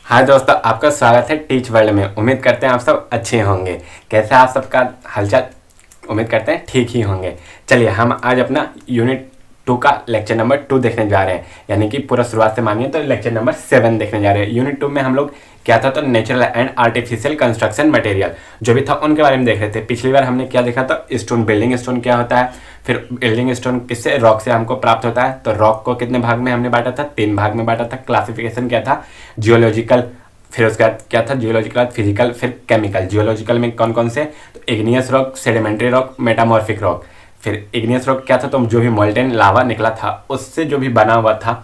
हाय दोस्तों, आपका स्वागत है टीच वर्ल्ड में। उम्मीद करते हैं आप सब अच्छे होंगे। कैसे आप सबका हालचाल? उम्मीद करते हैं ठीक ही होंगे। चलिए हम आज अपना यूनिट 2 का लेक्चर नंबर 2 देखने जा रहे हैं, यानी कि पूरा शुरुआत से मानिए तो लेक्चर नंबर 7 देखने जा रहे हैं। यूनिट 2 में हम लोग क्या था, तो natural and artificial construction material जो भी था उनके बारे में देख रहे थे। पिछली बार हमने क्या देखा था, स्टोन, बिल्डिंग स्टोन क्या होता है, फिर बिल्डिंग स्टोन किससे, रॉक से हमको प्राप्त होता है। तो रॉक को कितने भाग में हमने बांटा था, 3 भाग में बांटा था। क्लासिफिकेशन क्या था, जियोलॉजिकल, फिर उसके बाद क्या था, जियोलॉजिकल, फिजिकल, फिर केमिकल। जियोलॉजिकल में कौन कौन से, तो igneous rock, sedimentary rock, metamorphic rock. फिर इग्नियस रॉक क्या था, तो जो भी मोल्टेन लावा निकला था उससे जो भी बना हुआ था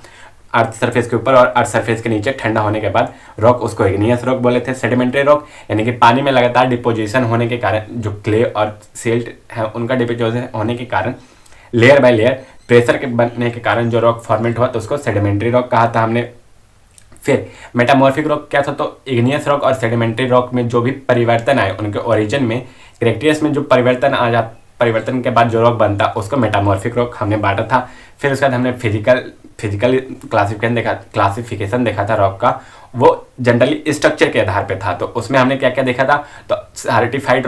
अर्थ सरफेस के ऊपर और अर्थ सरफेस के नीचे ठंडा होने के बाद रॉक, उसको इग्नियस रॉक बोले थे। सेडिमेंट्री रॉक यानी कि पानी में लगातार डिपोजिशन होने के कारण जो क्ले और सिल्ट है उनका डिपोजिशन होने के कारण लेयर बाय लेयर प्रेशर के बनने के कारण जो रॉक फॉर्मेट हुआ तो उसको सेडिमेंट्री रॉक कहा था हमने। फिर मेटामॉर्फिक रॉक क्या था, तो इग्नियस रॉक और सेडिमेंट्री रॉक में जो भी परिवर्तन आए उनके ओरिजिन में, कैरेक्टर्स में जो परिवर्तन आ जा, परिवर्तन के बाद जो रॉक बनता उसको मेटामॉर्फिक रॉक हमने बांटा था। फिर उसके बाद हमने फिजिकल क्लासिफिकेशन देखा था रॉक का। वो जनरली स्ट्रक्चर के आधार पे था, तो उसमें हमने क्या क्या देखा था, तो सर्टिफाइड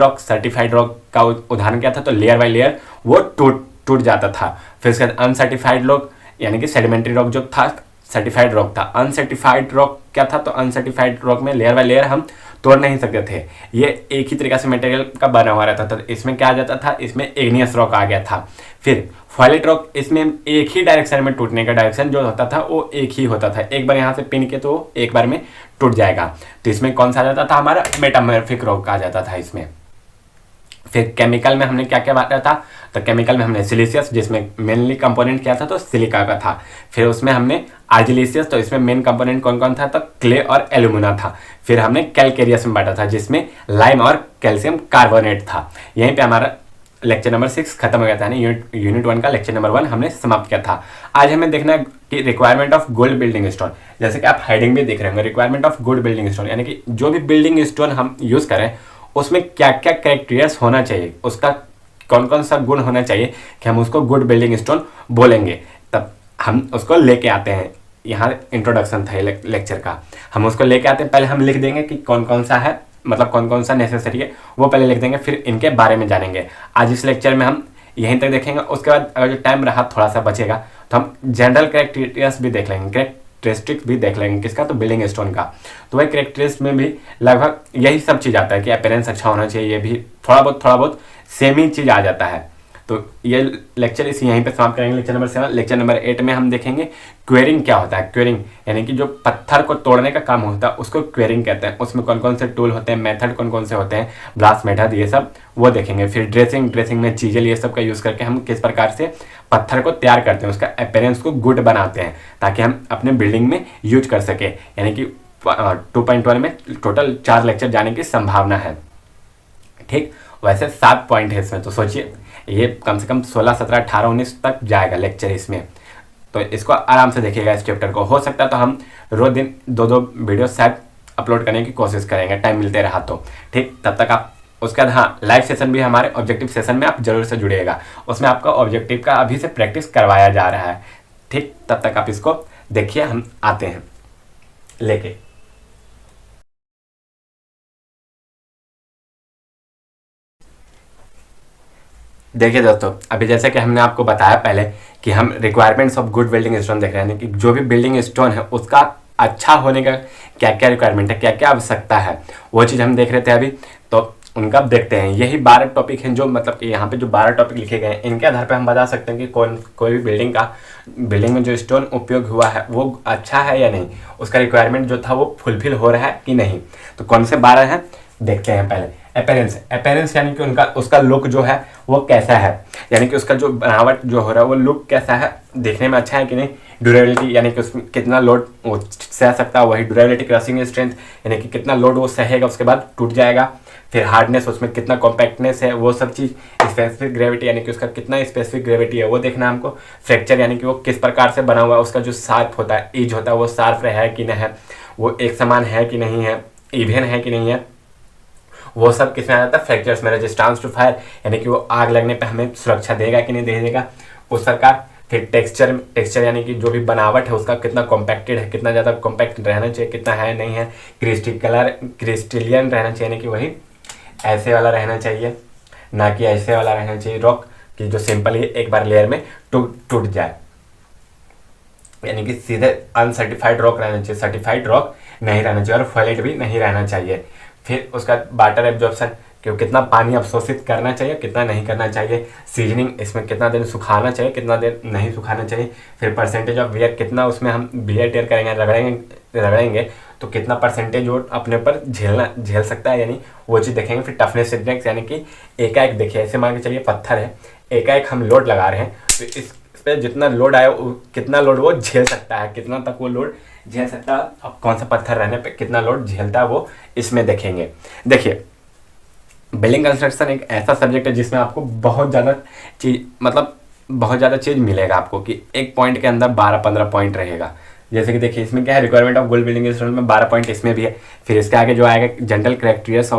रॉक का उदाहरण क्या था, तो लेयर बाय लेयर वो टूट जाता था। फिर उसके बाद अनसर्टिफाइड रॉक यानी कि सेडिमेंट्री रॉक जो था, सर्टिफाइड रॉक था। अनसर्टिफाइड रॉक क्या था, तो अनसर्टिफाइड रॉक में लेयर बाय लेयर हम तोड़ नहीं सकते थे, ये एक ही तरीका से मटेरियल का बना हुआ रहता था। तो इसमें क्या आ जाता था, इसमें इग्नियस रॉक आ गया था। फिर फॉइलेट रॉक, इसमें एक ही डायरेक्शन में टूटने का डायरेक्शन जो होता था वो एक ही होता था, एक बार यहाँ से पिन के तो एक बार में टूट जाएगा। तो इसमें कौन सा आ जाता था, हमारा मेटामॉर्फिक रॉक आ जाता था इसमें। फिर केमिकल में हमने क्या क्या बांटा था, तो केमिकल में हमने सिलिशियस, जिसमें मेनली कंपोनेंट क्या था, तो सिलिका का था। फिर उसमें हमने आर्जिलिशियस, तो इसमें मेन कंपोनेंट कौन कौन था, तो क्ले और एल्यूमिना था। फिर हमने कैलकेरियस में बांटा था, जिसमें लाइम और कैल्शियम कार्बोनेट था। यहीं पे हमारा लेक्चर नंबर 6 खत्म हो गया था, यूनिट 1 का लेक्चर नंबर 1 हमने समाप्त किया था। आज हमें देखना है कि requirement of good building stone, जैसे कि आप हेडिंग भी देख रहे होंगे, requirement of good building stone, यानी कि जो भी बिल्डिंग स्टोन हम यूज करें उसमें क्या क्या कैरेक्टर्स होना चाहिए, उसका कौन कौन सा गुण होना चाहिए कि हम उसको गुड बिल्डिंग स्टोन बोलेंगे। तब हम उसको लेके आते हैं, यहाँ इंट्रोडक्शन था लेक्चर का, हम उसको लेके आते हैं। पहले हम लिख देंगे कि कौन कौन सा है, मतलब कौन कौन सा नेसेसरी है वो पहले लिख देंगे, फिर इनके बारे में जानेंगे। आज इस लेक्चर में हम यहीं तक देखेंगे। उसके बाद अगर जो टाइम रहा थोड़ा सा बचेगा तो हम जनरल कैरेक्टरिस्टिक्स भी देख लेंगे, कैरेक्टरिस्टिक्स भी देख लेंगे। किसका, तो बिल्डिंग स्टोन का। तो वही कैरेक्टरिस्टिक्स में भी लगभग यही सब चीज़ आता है कि अपीयरेंस अच्छा होना चाहिए, ये भी थोड़ा बहुत सेम ही चीज़ आ जाता है। तो ये लेक्चर इस यहीं पे समाप्त करेंगे, लेक्चर नंबर 7। लेक्चर नंबर 8 में हम देखेंगे क्वेरिंग क्या होता है। क्वेरिंग यानी कि जो पत्थर को तोड़ने का काम होता है उसको क्वेरिंग कहते हैं। उसमें कौन कौन से टूल होते हैं, मेथड कौन कौन से होते हैं, ब्लास्ट मेथड, ये सब वो देखेंगे। फिर ड्रेसिंग में चीज़ें ये सब का यूज़ करके हम किस प्रकार से पत्थर को तैयार करते हैं, उसका अपीयरेंस को गुड बनाते हैं ताकि हम अपने बिल्डिंग में यूज कर सके। यानी कि 2.1 में टोटल 4 लेक्चर जाने की संभावना है। ठीक, वैसे 7 पॉइंट है इसमें, तो सोचिए ये कम से कम 16, 17, 18, 19 तक जाएगा लेक्चर इसमें। तो इसको आराम से देखिएगा इस चैप्टर को। हो सकता है तो हम रोज दिन 2 वीडियो शायद अपलोड करने की कोशिश करेंगे, टाइम मिलते रहा तो। ठीक, तब तक आप उसके बाद हाँ, लाइव सेशन भी हमारे ऑब्जेक्टिव सेशन में आप जरूर से जुड़िएगा। उसमें आपका ऑब्जेक्टिव का अभी से प्रैक्टिस करवाया जा रहा है। ठीक, तब तक आप इसको देखिए, हम आते हैं लेके। देखिए दोस्तों, अभी जैसे कि हमने आपको बताया पहले कि हम requirements of good building stone देख रहे हैं, कि जो भी बिल्डिंग स्टोन है उसका अच्छा होने का क्या क्या रिक्वायरमेंट है, क्या क्या आवश्यकता है, वो चीज़ हम देख रहे थे अभी। तो उनका देखते हैं। यही 12 टॉपिक हैं जो, मतलब कि यहाँ पे जो 12 टॉपिक लिखे गए हैं इनके आधार पर हम बता सकते हैं कि कोई भी बिल्डिंग में जो स्टोन उपयोग हुआ है वो अच्छा है या नहीं, उसका रिक्वायरमेंट जो था वो फुलफिल हो रहा है कि नहीं। तो कौन से 12 हैं देखते हैं। पहले अपीयरेंस यानी कि उसका लुक जो है वो कैसा है, यानी कि उसका जो बनावट जो हो रहा है वो लुक कैसा है, देखने में अच्छा है कि नहीं। ड्यूरेबिलिटी यानी कि उसमें कितना लोड वो सह सकता है, वही ड्यूरेबिलिटी। क्रशिंग स्ट्रेंथ यानी कि कितना लोड वो सहेगा उसके बाद टूट जाएगा। फिर हार्डनेस, उसमें कितना कॉम्पैक्टनेस है, वो सब चीज़। स्पेसिफिक ग्रेविटी यानी कि उसका कितना स्पेसिफिक ग्रेविटी है वो देखना है हमको। फ्रैक्चर यानी कि वो किस प्रकार से बना हुआ है, उसका जो शार्प होता है, एज होता है, वो शार्प है कि नहीं है, वो एक समान है कि नहीं है, इवन है कि नहीं है, वो सब किसमें आ जाता है, फ्रैक्चर्स में। रेजिस्टेंस टू फायर यानी कि वो आग लगने पे हमें सुरक्षा देगा कि नहीं देगा उस प्रकार। फिर टेक्सचर यानी कि जो भी बनावट है उसका कितना कॉम्पैक्टेड है, कितना ज़्यादा कॉम्पैक्ट रहना चाहिए, कितना है नहीं है। क्रिस्टलियन रहना चाहिए, यानी कि वही ऐसे वाला रहना चाहिए, ना कि ऐसे वाला रहना चाहिए रॉक कि जो सिंपल ही एक बार लेयर में टूट जाए। यानी कि सीधे अनसर्टिफाइड रॉक रहना चाहिए, सर्टिफाइड रॉक नहीं रहना चाहिए, और फॉइलेट भी नहीं रहना चाहिए। फिर उसका वाटर एब्जॉर्प्शन कि कितना पानी अवशोषित करना चाहिए, कितना नहीं करना चाहिए। सीजनिंग, इसमें कितना दिन सुखाना चाहिए, कितना दिन नहीं सुखाना चाहिए। फिर परसेंटेज ऑफ वियर, कितना उसमें हम वियर टेयर करेंगे, रगड़ेंगे तो कितना परसेंटेज वो अपने ऊपर झेल सकता है, यानी वो चीज़ देखेंगे। फिर टफनेस इंडेक्स, यानी कि एकाएक देखिए, ऐसे मान के चलिए पत्थर है, एकाएक हम लोड लगा रहे हैं तो इस पर जितना लोड आया कितना लोड वो झेल सकता है, कितना तक वो लोड झेल सकता है, अब कौन सा पत्थर रहने पे कितना लोड झेलता है वो इसमें देखेंगे। देखिए, बिल्डिंग कंस्ट्रक्शन एक ऐसा सब्जेक्ट है जिसमें आपको बहुत ज़्यादा चीज़ मिलेगा आपको, कि एक पॉइंट के अंदर 12-15 पॉइंट रहेगा। जैसे कि देखिए इसमें क्या है, requirement of good building stone में 12 पॉइंट इसमें भी है। फिर इसके आगे जो आएगा general characteristics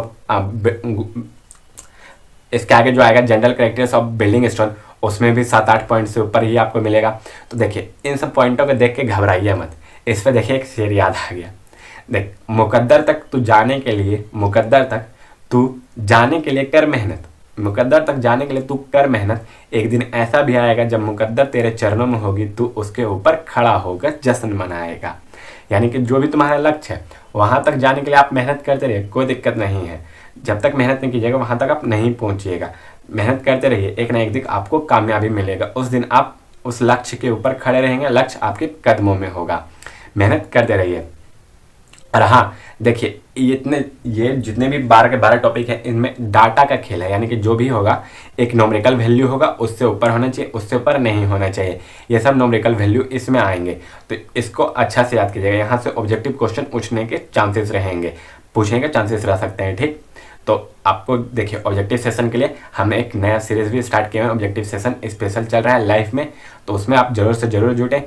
of building stone, उसमें भी 7-8 पॉइंट से ऊपर ही आपको मिलेगा। तो देखिए इन सब पॉइंटों को देख के घबराइए मत। इस पर देखिए एक शेर याद आ गया, देख, मुकद्दर तक तू जाने के लिए कर मेहनत, मुकद्दर तक जाने के लिए तू कर मेहनत। एक दिन ऐसा भी आएगा जब मुकद्दर तेरे चरणों में होगी, तू उसके ऊपर खड़ा होकर जश्न मनाएगा। यानी कि जो भी तुम्हारा लक्ष्य है वहाँ तक जाने के लिए आप मेहनत करते रहिए, कोई दिक्कत नहीं है। जब तक मेहनत नहीं कीजिएगा वहाँ तक आप नहीं पहुँचिएगा। मेहनत करते रहिए, एक ना एक दिन आपको कामयाबी मिलेगा। उस दिन आप उस लक्ष्य के ऊपर खड़े रहेंगे, लक्ष्य आपके कदमों में होगा। मेहनत करते रहिए। और हाँ देखिए, ये जितने भी 12 के 12 टॉपिक हैं, इनमें डाटा का खेल है, यानी कि जो भी होगा एक नॉमेरिकल वैल्यू होगा, उससे ऊपर होना चाहिए, उससे ऊपर नहीं होना चाहिए। ये सब नॉमेरिकल वैल्यू इसमें आएंगे, तो इसको अच्छा से याद कीजिएगा। यहाँ से ऑब्जेक्टिव क्वेश्चन पूछने के चांसेस रह सकते हैं, ठीक। तो आपको देखिए ऑब्जेक्टिव सेशन के लिए हमने एक नया सीरीज भी स्टार्ट किया है, ऑब्जेक्टिव सेशन स्पेशल चल रहा है लाइव में, तो उसमें आप जरूर से जरूर जुटें।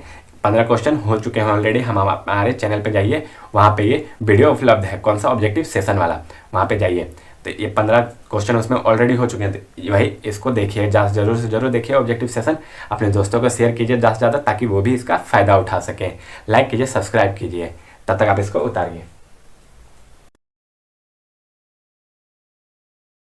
15 क्वेश्चन हो चुके हैं ऑलरेडी। हमारे चैनल पे जाइए, वहाँ पे ये वीडियो उपलब्ध है, कौन सा ऑब्जेक्टिव सेशन वाला, वहाँ पे जाइए। तो ये 15 क्वेश्चन उसमें ऑलरेडी हो चुके हैं, तो वही इसको देखिए, जरूर से जरूर देखिए ऑब्जेक्टिव सेशन। अपने दोस्तों को शेयर कीजिए ज़्यादा से ज़्यादा, ताकि वो भी इसका फ़ायदा उठा सकें। लाइक कीजिए, सब्सक्राइब कीजिए, तब तक आप इसको उतारिए।